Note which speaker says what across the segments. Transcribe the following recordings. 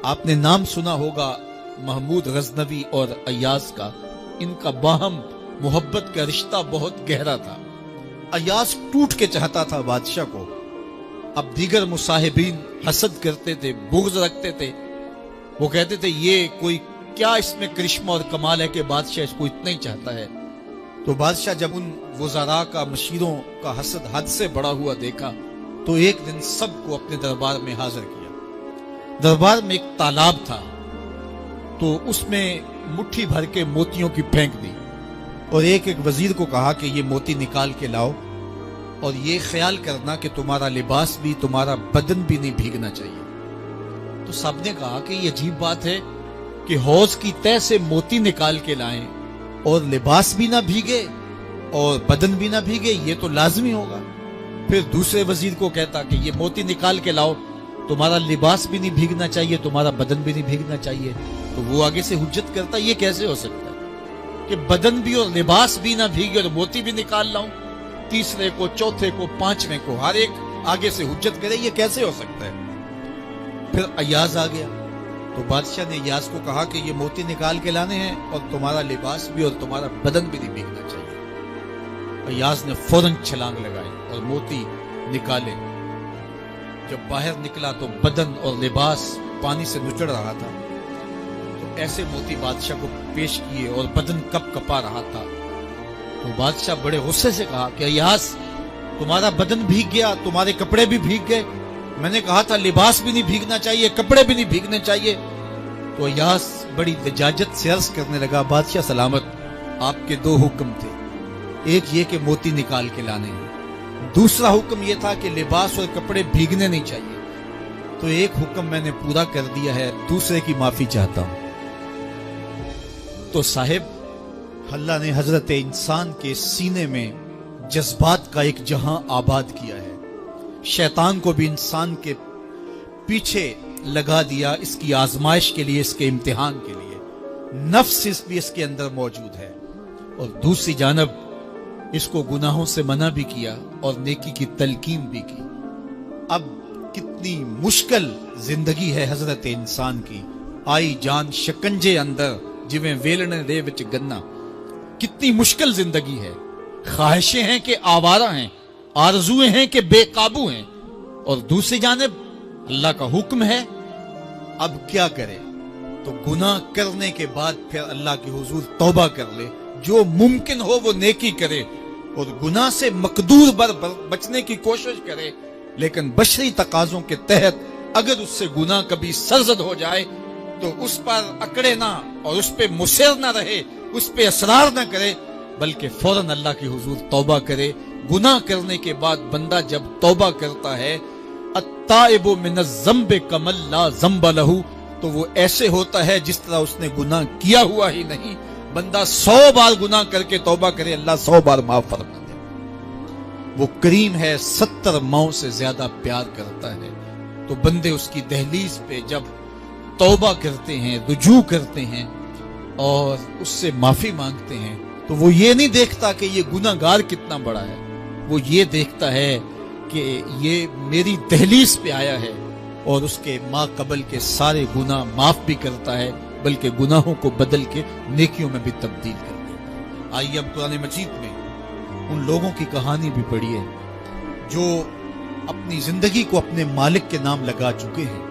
Speaker 1: آپ نے نام سنا ہوگا محمود غزنوی اور ایاز کا، ان کا باہم محبت کا رشتہ بہت گہرا تھا۔ ایاز ٹوٹ کے چاہتا تھا بادشاہ کو، اب دیگر مصاحبین حسد کرتے تھے، بغض رکھتے تھے، وہ کہتے تھے یہ کوئی کیا اس میں کرشمہ اور کمال ہے کہ بادشاہ اس کو اتنا ہی چاہتا ہے۔ تو بادشاہ جب ان وزراء کا، مشیروں کا حسد حد سے بڑا ہوا دیکھا تو ایک دن سب کو اپنے دربار میں حاضر کیا۔ دربار میں ایک تالاب تھا، تو اس میں مٹھی بھر کے موتیوں کی پھینک دی اور ایک ایک وزیر کو کہا کہ یہ موتی نکال کے لاؤ، اور یہ خیال کرنا کہ تمہارا لباس بھی، تمہارا بدن بھی نہیں بھیگنا چاہیے۔ تو سب نے کہا کہ یہ عجیب بات ہے کہ حوض کی تہ سے موتی نکال کے لائیں اور لباس بھی نہ بھیگے اور بدن بھی نہ بھیگے، یہ تو لازمی ہوگا۔ پھر دوسرے وزیر کو کہتا کہ یہ موتی نکال کے لاؤ، تمہارا لباس بھی نہیں بھیگنا چاہیے، تمہارا بدن بھی نہیں بھیگنا چاہیے۔ تو وہ آگے سے حجت کرتا یہ کیسے ہو سکتا ہے کہ بدن بھی اور لباس بھی نہ بھیگے اور موتی بھی نکال لاؤں؟ تیسرے کو، چوتھے کو، پانچویں کو، ہر ایک آگے سے حجت کرے یہ کیسے ہو سکتا ہے؟ پھر ایاز آ گیا تو بادشاہ نے ایاز کو کہا کہ یہ موتی نکال کے لانے ہیں اور تمہارا لباس بھی اور تمہارا بدن بھی نہیں بھیگنا چاہیے۔ ایاز نے فوراً چھلانگ لگائی اور موتی نکالے۔ جب باہر نکلا تو بدن اور لباس پانی سے نچڑ رہا تھا، تو ایسے موتی بادشاہ کو پیش کیے اور بدن کپ کپا رہا تھا۔ تو بادشاہ بڑے غصے سے کہا کہ ایاز تمہارا بدن بھیگ گیا، تمہارے کپڑے بھی بھیگ گئے، میں نے کہا تھا لباس بھی نہیں بھیگنا چاہیے، کپڑے بھی نہیں بھیگنے چاہیے۔ تو ایاز بڑی لجاجت سے عرض کرنے لگا بادشاہ سلامت، آپ کے دو حکم تھے، ایک یہ کہ موتی نکال کے لانے ہیں، دوسرا حکم یہ تھا کہ لباس اور کپڑے بھیگنے نہیں چاہیے۔ تو ایک حکم میں نے پورا کر دیا ہے، دوسرے کی معافی چاہتا ہوں۔ تو صاحب، اللہ نے حضرت انسان کے سینے میں جذبات کا ایک جہاں آباد کیا ہے، شیطان کو بھی انسان کے پیچھے لگا دیا اس کی آزمائش کے لیے، اس کے امتحان کے لیے۔ نفس بھی اس کے اندر موجود ہے، اور دوسری جانب اس کو گناہوں سے منع بھی کیا اور نیکی کی تلقین بھی کی۔ اب کتنی مشکل زندگی ہے حضرت انسان کی، آئی جان شکنجے اندر جویں ویلنے دے وچ گنا، کتنی مشکل زندگی ہے۔ خواہشیں ہیں کہ آوارہ ہیں، آرزویں ہیں کہ بے قابو ہیں، اور دوسری جانب اللہ کا حکم ہے۔ اب کیا کرے؟ تو گناہ کرنے کے بعد پھر اللہ کے حضور توبہ کر لے، جو ممکن ہو وہ نیکی کرے، اور گناہ سے مقدور بچنے کی کوشش کرے، لیکن بشری تقاضوں کے تحت اگر اس سے گناہ کبھی سرزد ہو جائے تو اس پر اکڑے نہ اور اس پہ مصر نہ رہے، اس پہ اصرار نہ کرے، بلکہ فوراً اللہ کے حضور توبہ کرے۔ گناہ کرنے کے بعد بندہ جب توبہ کرتا ہے، التائب من الذنب کمن لا ذنب لہ، تو وہ ایسے ہوتا ہے جس طرح اس نے گناہ کیا ہوا ہی نہیں۔ بندہ 100 بار گناہ کر کے توبہ کرے، اللہ 100 بار معاف فرما دے۔ وہ کریم ہے، 70 ماؤں سے زیادہ پیار کرتا ہے۔ تو بندے اس کی دہلیز پہ جب توبہ کرتے ہیں، رجوع کرتے ہیں اور اس سے معافی مانگتے ہیں، تو وہ یہ نہیں دیکھتا کہ یہ گناہ گار کتنا بڑا ہے، وہ یہ دیکھتا ہے کہ یہ میری دہلیز پہ آیا ہے اور اس کے ما قبل کے سارے گناہ معاف بھی کرتا ہے، بلکہ گناہوں کو بدل کے نیکیوں میں بھی تبدیل کر دیتا ہے۔ آئیے اب قرآن مجید میں ان لوگوں کی کہانی بھی پڑھیے جو اپنی زندگی کو اپنے مالک کے نام لگا چکے ہیں،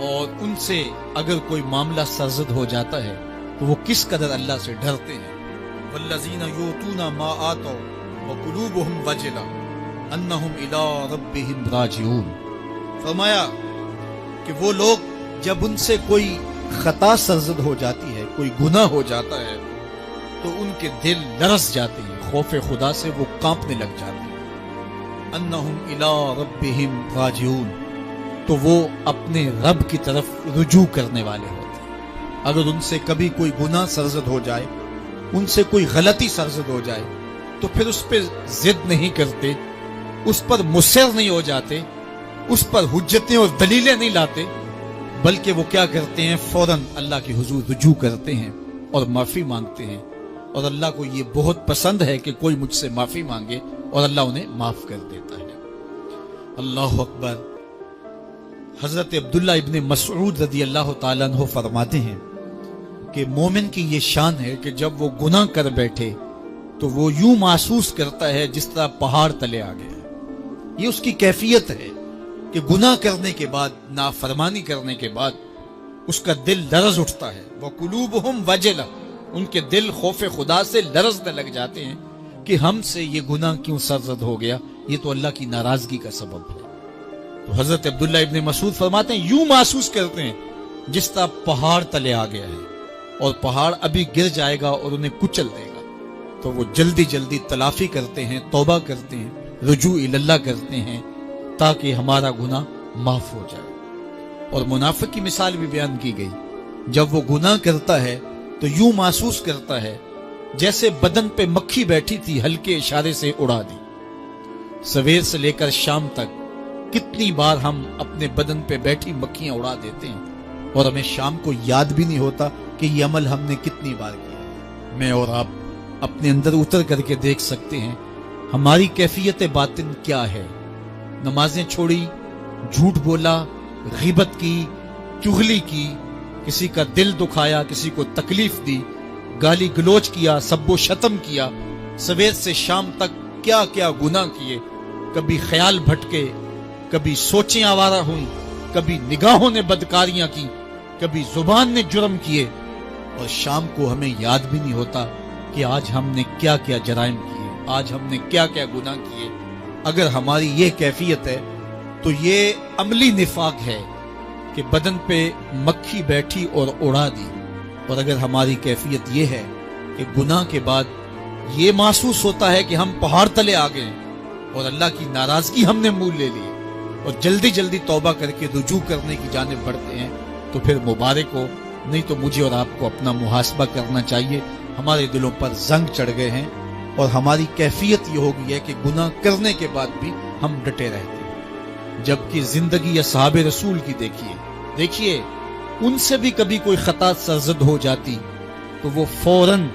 Speaker 1: اور ان سے اگر کوئی معاملہ سرزد ہو جاتا ہے تو وہ کس قدر اللہ سے ڈرتے ہیں۔ والذین یؤتون ما آتوا وقلوبهم وجلہ انہم الی ربہم راجعون۔ فرمایا کہ وہ لوگ جب ان سے کوئی خطا سرزد ہو جاتی ہے، کوئی گناہ ہو جاتا ہے، تو ان کے دل لرز جاتے ہیں، خوف خدا سے وہ کانپنے لگ جاتے ہیں۔ انہم الی ربہم راجعون، تو وہ اپنے رب کی طرف رجوع کرنے والے ہوتے ہیں۔ اگر ان سے کبھی کوئی گناہ سرزد ہو جائے، ان سے کوئی غلطی سرزد ہو جائے، تو پھر اس پہ ضد نہیں کرتے، اس پر مصر نہیں ہو جاتے، اس پر حجتیں اور دلیلیں نہیں لاتے، بلکہ وہ کیا کرتے ہیں، فوراً اللہ کے حضور رجوع کرتے ہیں اور معافی مانگتے ہیں۔ اور اللہ کو یہ بہت پسند ہے کہ کوئی مجھ سے معافی مانگے، اور اللہ انہیں معاف کر دیتا ہے۔ اللہ اکبر۔ حضرت عبداللہ ابن مسعود رضی اللہ تعالیٰ عنہ فرماتے ہیں کہ مومن کی یہ شان ہے کہ جب وہ گناہ کر بیٹھے تو وہ یوں محسوس کرتا ہے جس طرح پہاڑ تلے آ گیا ہے۔ یہ اس کی کیفیت ہے کہ گناہ کرنے کے بعد، نافرمانی کرنے کے بعد اس کا دل لرز اٹھتا ہے۔ وَقُلُوبُهُمْ وَجِلَةٌ، ان کے دل خوف خدا سے لرزنے لگ جاتے ہیں کہ ہم سے یہ گناہ کیوں سرزد ہو گیا، یہ تو اللہ کی ناراضگی کا سبب ہے۔ تو حضرت عبداللہ ابن مسعود فرماتے ہیں یوں محسوس کرتے ہیں جس طرح پہاڑ تلے آ گیا ہے اور پہاڑ ابھی گر جائے گا اور انہیں کچل دے گا، تو وہ جلدی جلدی تلافی کرتے ہیں، توبہ کرتے ہیں، رجوع اللہ کرتے ہیں تاکہ ہمارا گناہ معاف ہو جائے۔ اور منافق کی مثال بھی بیان کی گئی، جب وہ گناہ کرتا ہے تو یوں محسوس کرتا ہے جیسے بدن پہ مکھی بیٹھی تھی، ہلکے اشارے سے اڑا دی۔ سویر سے لے کر شام تک کتنی بار ہم اپنے بدن پہ بیٹھی مکھیاں اڑا دیتے ہیں اور ہمیں شام کو یاد بھی نہیں ہوتا کہ یہ عمل ہم نے کتنی بار کیا ہے۔ میں اور آپ اپنے اندر اتر کر کے دیکھ سکتے ہیں ہماری کیفیت باطن کیا ہے۔ نمازیں چھوڑی، جھوٹ بولا، غیبت کی، چغلی کی، کسی کا دل دکھایا، کسی کو تکلیف دی، گالی گلوچ کیا، سب و شتم کیا، سویر سے شام تک کیا کیا گناہ کیے، کبھی خیال بھٹکے، کبھی سوچیں آوارہ ہوئیں، کبھی نگاہوں نے بدکاریاں کی، کبھی زبان نے جرم کیے، اور شام کو ہمیں یاد بھی نہیں ہوتا کہ آج ہم نے کیا کیا جرائم کیے، آج ہم نے کیا کیا گناہ کیے۔ اگر ہماری یہ کیفیت ہے تو یہ عملی نفاق ہے کہ بدن پہ مکھی بیٹھی اور اڑا دی۔ اور اگر ہماری کیفیت یہ ہے کہ گناہ کے بعد یہ محسوس ہوتا ہے کہ ہم پہاڑ تلے آ گئے اور اللہ کی ناراضگی ہم نے مول لے لی اور جلدی جلدی توبہ کر کے رجوع کرنے کی جانب بڑھتے ہیں، تو پھر مبارک ہو، نہیں تو مجھے اور آپ کو اپنا محاسبہ کرنا چاہیے۔ ہمارے دلوں پر زنگ چڑھ گئے ہیں اور ہماری کیفیت یہ ہو گئی ہے کہ گناہ کرنے کے بعد بھی ہم ڈٹے رہتے ہیں، جبکہ زندگی اصحاب رسول کی دیکھیے ان سے بھی کبھی کوئی خطا سرزد ہو جاتی تو وہ فوراً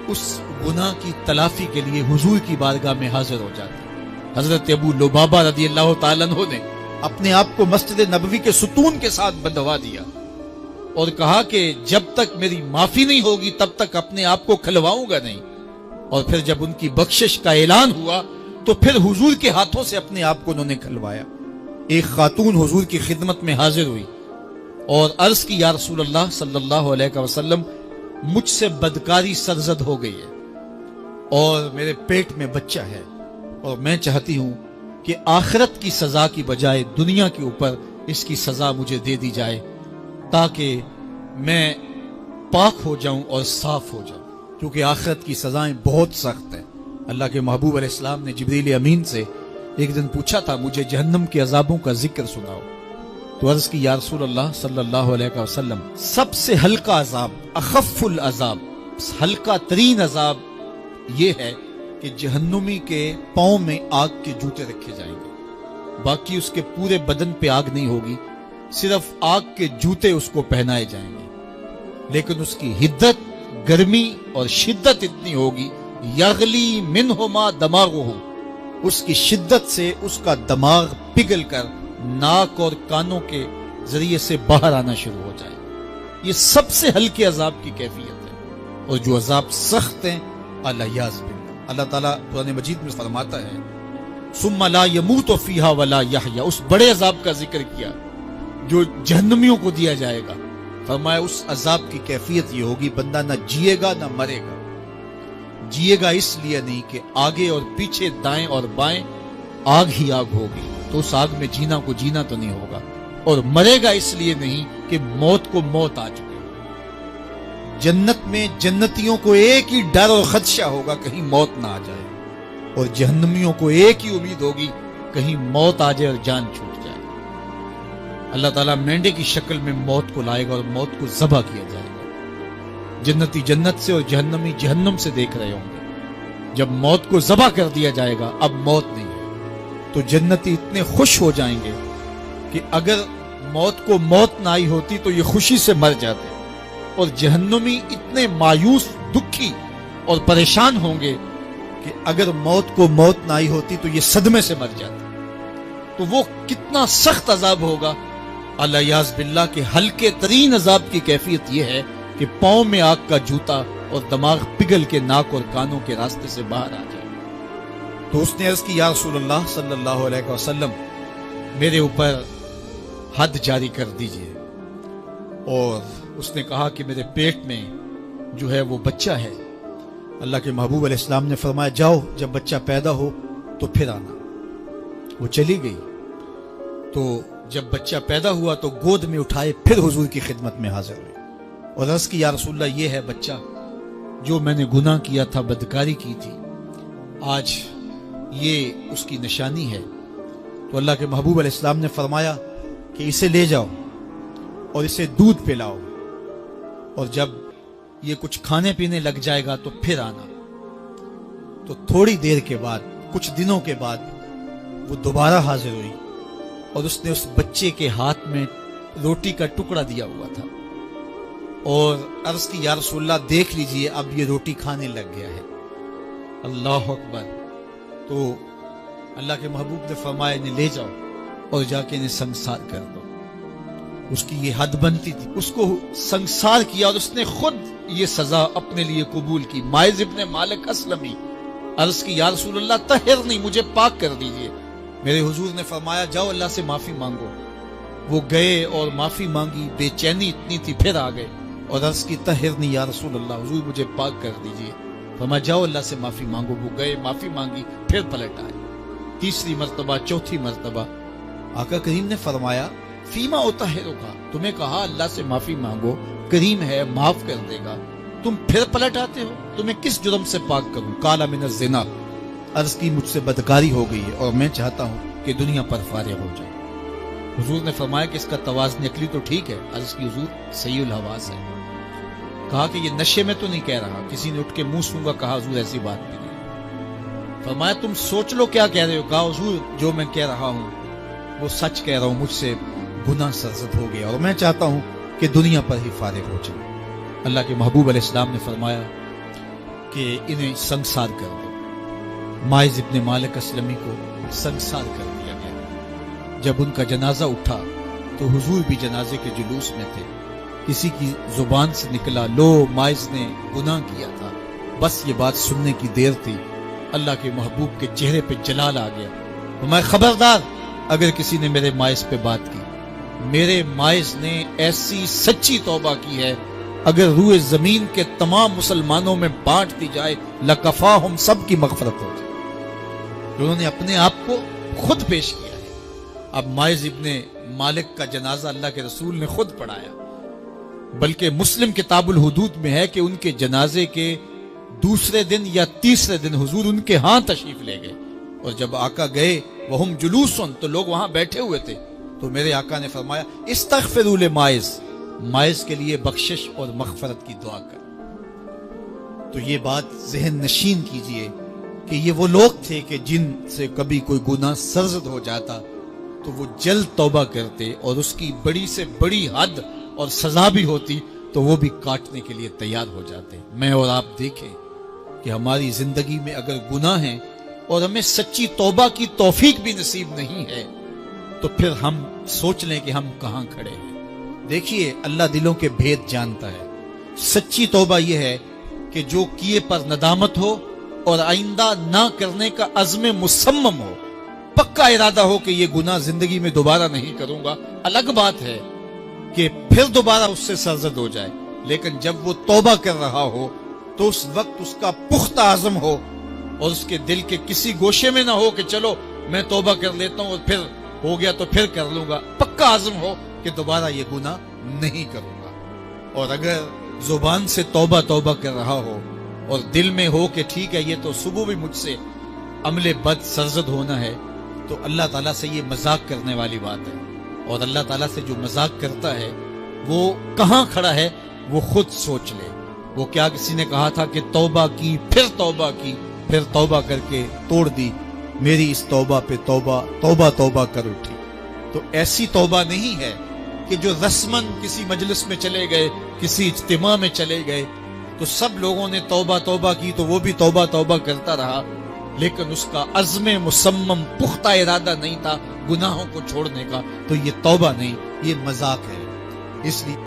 Speaker 1: اس گناہ کی تلافی کے لیے حضور کی بارگاہ میں حاضر ہو جاتے۔ حضرت ابو لبابہ رضی اللہ تعالیٰ عنہ نے اپنے آپ کو مسجد نبوی کے ستون کے ساتھ بندھوا دیا اور کہا کہ جب تک میری معافی نہیں ہوگی تب تک اپنے آپ کو کھلواؤں گا نہیں۔ اور پھر جب ان کی بخشش کا اعلان ہوا تو پھر حضور کے ہاتھوں سے اپنے آپ کو انہوں نے کھلوایا۔ ایک خاتون حضور کی خدمت میں حاضر ہوئی اور عرض کی یا رسول اللہ صلی اللہ علیہ وسلم، مجھ سے بدکاری سرزد ہو گئی ہے اور میرے پیٹ میں بچہ ہے اور میں چاہتی ہوں کہ آخرت کی سزا کی بجائے دنیا کے اوپر اس کی سزا مجھے دے دی جائے تاکہ میں پاک ہو جاؤں اور صاف ہو جاؤں، کیونکہ آخرت کی سزائیں بہت سخت ہیں۔ اللہ کے محبوب علیہ السلام نے جبریل امین سے ایک دن پوچھا تھا مجھے جہنم کے عذابوں کا ذکر سناؤ، تو عرض کی یا رسول اللہ صلی اللہ علیہ وسلم، سب سے ہلکا عذاب، اخف العذاب، ہلکا ترین عذاب یہ ہے کہ جہنمی کے پاؤں میں آگ کے جوتے رکھے جائیں گے، باقی اس کے پورے بدن پہ آگ نہیں ہوگی، صرف آگ کے جوتے اس کو پہنائے جائیں گے، لیکن اس کی حدت، گرمی اور شدت اتنی ہوگی، یغلی منہما دماغہ، اس کی شدت سے اس کا دماغ پگھل کر ناک اور کانوں کے ذریعے سے باہر آنا شروع ہو جائے۔ یہ سب سے ہلکے عذاب کی کیفیت ہے، اور جو عذاب سخت ہیں الیاذ باللہ، اللہ تعالیٰ قرآن مجید میں فرماتا ہے ثم لا يموت فیہا ولا یحیا، اس بڑے عذاب کا ذکر کیا جو جہنمیوں کو دیا جائے گا، فرمایا اس عذاب کی کیفیت یہ ہوگی بندہ نہ جیے گا نہ مرے گا۔ جیے گا اس لیے نہیں کہ آگے اور پیچھے، دائیں اور بائیں آگ ہی آگ ہوگی، تو اس آگ میں جینا کو جینا تو نہیں ہوگا، اور مرے گا اس لیے نہیں کہ موت کو موت آ چکے۔ جنت میں جنتیوں کو ایک ہی ڈر اور خدشہ ہوگا کہیں موت نہ آ جائے، اور جہنمیوں کو ایک ہی امید ہوگی کہیں موت آ جائے اور جان چھوٹ جائے۔ اللہ تعالیٰ مینڈے کی شکل میں موت کو لائے گا اور موت کو ذبح کیا جائے گا۔ جنتی جنت سے اور جہنمی جہنم سے دیکھ رہے ہوں گے۔ جب موت کو ذبح کر دیا جائے گا، اب موت نہیں ہے، تو جنتی اتنے خوش ہو جائیں گے کہ اگر موت کو موت نہ آئی ہوتی تو یہ خوشی سے مر جاتے، اور جہنمی اتنے مایوس، دکھی اور پریشان ہوں گے کہ اگر موت کو موت نہ آئی ہوتی تو یہ صدمے سے مر جاتے۔ تو وہ کتنا سخت عذاب ہوگا الیاذ باللہ کے ہلکے ترین عذاب کی کیفیت یہ ہے کہ پاؤں میں آگ کا جوتا اور دماغ پگھل کے ناک اور کانوں کے راستے سے باہر آ جائے۔ تو اس نے عرض کی یا رسول اللہ صلی اللہ علیہ وسلم میرے اوپر حد جاری کر دیجئے، اور اس نے کہا کہ میرے پیٹ میں جو ہے وہ بچہ ہے۔ اللہ کے محبوب علیہ السلام نے فرمایا جاؤ جب بچہ پیدا ہو تو پھر آنا۔ وہ چلی گئی، تو جب بچہ پیدا ہوا تو گود میں اٹھائے پھر حضور کی خدمت میں حاضر ہوئے اور عرض کی یا رسول اللہ یہ ہے بچہ جو میں نے گناہ کیا تھا، بدکاری کی تھی، آج یہ اس کی نشانی ہے۔ تو اللہ کے محبوب علیہ السلام نے فرمایا کہ اسے لے جاؤ اور اسے دودھ پلاؤ، اور جب یہ کچھ کھانے پینے لگ جائے گا تو پھر آنا۔ تو تھوڑی دیر کے بعد، کچھ دنوں کے بعد وہ دوبارہ حاضر ہوئی اور اس نے اس بچے کے ہاتھ میں روٹی کا ٹکڑا دیا ہوا تھا اور عرض کی یا رسول اللہ دیکھ لیجئے اب یہ روٹی کھانے لگ گیا ہے۔ اللہ اکبر۔ تو اللہ کے محبوب نے فرمایا انہیں لے جاؤ اور جا کے انہیں سنگسار کر دو۔ اس کی یہ حد بنتی تھی، اس کو سنگسار کیا اور اس نے خود یہ سزا اپنے لیے قبول کی۔ مائز ابن مالک اسلمی عرض کی یا رسول اللہ طہرنی، مجھے پاک کر دیجئے۔ میرے حضور نے فرمایا جاؤ اللہ سے معافی مانگو۔ وہ گئے اور معافی مانگی، بے چینی اتنی تھی، پھر آ گئے اور عرض کی طہرنی یا رسول اللہ، حضور مجھے پاک کر دیجئے۔ فرمایا جاؤ اللہ سے معافی مانگو۔ وہ گئے، معافی مانگی، پھر پلٹ آئے، تیسری مرتبہ، چوتھی مرتبہ۔ آقا کریم نے فرمایا فیما اطہرک، تمہیں کہا اللہ سے معافی مانگو، کریم ہے معاف کر دے گا، تم پھر پلٹ آتے ہو، تمہیں کس جرم سے پاک کروں؟ قال من الزنا، عرض کی مجھ سے بدکاری ہو گئی ہے اور میں چاہتا ہوں کہ دنیا پر فارغ ہو جائے۔ حضور نے فرمایا کہ اس کا توازن عقلی تو ٹھیک ہے، عرض کی حضور صحیح الحواس ہے۔ کہا کہ یہ نشے میں تو نہیں کہہ رہا، کسی نے اٹھ کے منہ سونگا، کہا حضور ایسی بات بھی نہیں۔ فرمایا تم سوچ لو کیا کہہ رہے ہو؟ کہا حضور جو میں کہہ رہا ہوں وہ سچ کہہ رہا ہوں، مجھ سے گناہ سرزد ہو گیا اور میں چاہتا ہوں کہ دنیا پر ہی فارغ ہو جائے۔ اللہ کے محبوب علیہ السلام نے فرمایا کہ انہیں سنگسار کر دو۔ مائز ابن مالک اسلمی کو سنگسار کر دیا گیا۔ جب ان کا جنازہ اٹھا تو حضور بھی جنازے کے جلوس میں تھے۔ کسی کی زبان سے نکلا لو مائز نے گناہ کیا تھا، بس یہ بات سننے کی دیر تھی، اللہ کے محبوب کے چہرے پہ جلال آ گیا۔ میں خبردار اگر کسی نے میرے مائز پہ بات کی، میرے مائز نے ایسی سچی توبہ کی ہے اگر روئے زمین کے تمام مسلمانوں میں بانٹ دی جائے لکفاہم، سب کی مغفرت ہو جائے۔ انہوں نے اپنے آپ کو خود پیش کیا ہے۔ اب مائز ابن مالک کا جنازہ اللہ کے رسول نے خود پڑھایا، بلکہ مسلم کتاب الحدود میں ہے کہ ان کے جنازے کے دوسرے دن یا تیسرے دن حضور ان کے ہاں تشریف لے گئے، اور جب آقا گئے وہم جلوسن، تو لوگ وہاں بیٹھے ہوئے تھے، تو میرے آقا نے فرمایا استغفروا لمائز، مائز کے لیے بخشش اور مغفرت کی دعا کر۔ تو یہ بات ذہن نشین کیجئے کہ یہ وہ لوگ تھے کہ جن سے کبھی کوئی گناہ سرزد ہو جاتا تو وہ جلد توبہ کرتے، اور اس کی بڑی سے بڑی حد اور سزا بھی ہوتی تو وہ بھی کاٹنے کے لیے تیار ہو جاتے۔ میں اور آپ دیکھیں کہ ہماری زندگی میں اگر گناہ ہیں اور ہمیں سچی توبہ کی توفیق بھی نصیب نہیں ہے تو پھر ہم سوچ لیں کہ ہم کہاں کھڑے ہیں۔ دیکھیے اللہ دلوں کے بھید جانتا ہے۔ سچی توبہ یہ ہے کہ جو کیے پر ندامت ہو اور آئندہ نہ کرنے کا عزم مصمم ہو، پکا ارادہ ہو کہ یہ گناہ زندگی میں دوبارہ نہیں کروں گا۔ الگ بات ہے کہ پھر دوبارہ اس سے سرزد ہو جائے، لیکن جب وہ توبہ کر رہا ہو تو اس وقت اس کا پختہ عزم ہو اور اس کے دل کے کسی گوشے میں نہ ہو کہ چلو میں توبہ کر لیتا ہوں اور پھر ہو گیا تو پھر کر لوں گا۔ پکا عزم ہو کہ دوبارہ یہ گناہ نہیں کروں گا۔ اور اگر زبان سے توبہ توبہ کر رہا ہو اور دل میں ہو کہ ٹھیک ہے یہ تو صبح بھی مجھ سے عمل بد سرزد ہونا ہے، تو اللہ تعالیٰ سے یہ مذاق کرنے والی بات ہے، اور اللہ تعالیٰ سے جو مذاق کرتا ہے وہ کہاں کھڑا ہے وہ خود سوچ لے۔ وہ کیا کسی نے کہا تھا کہ توبہ کی، پھر توبہ کی، پھر توبہ کر کے توڑ دی، میری اس توبہ پہ توبہ توبہ توبہ کر اٹھی۔ تو ایسی توبہ نہیں ہے کہ جو رسماً کسی مجلس میں چلے گئے، کسی اجتماع میں چلے گئے تو سب لوگوں نے توبہ توبہ کی تو وہ بھی توبہ توبہ کرتا رہا، لیکن اس کا عزم مصمم پختہ ارادہ نہیں تھا گناہوں کو چھوڑنے کا، تو یہ توبہ نہیں، یہ مذاق ہے۔ اس لیے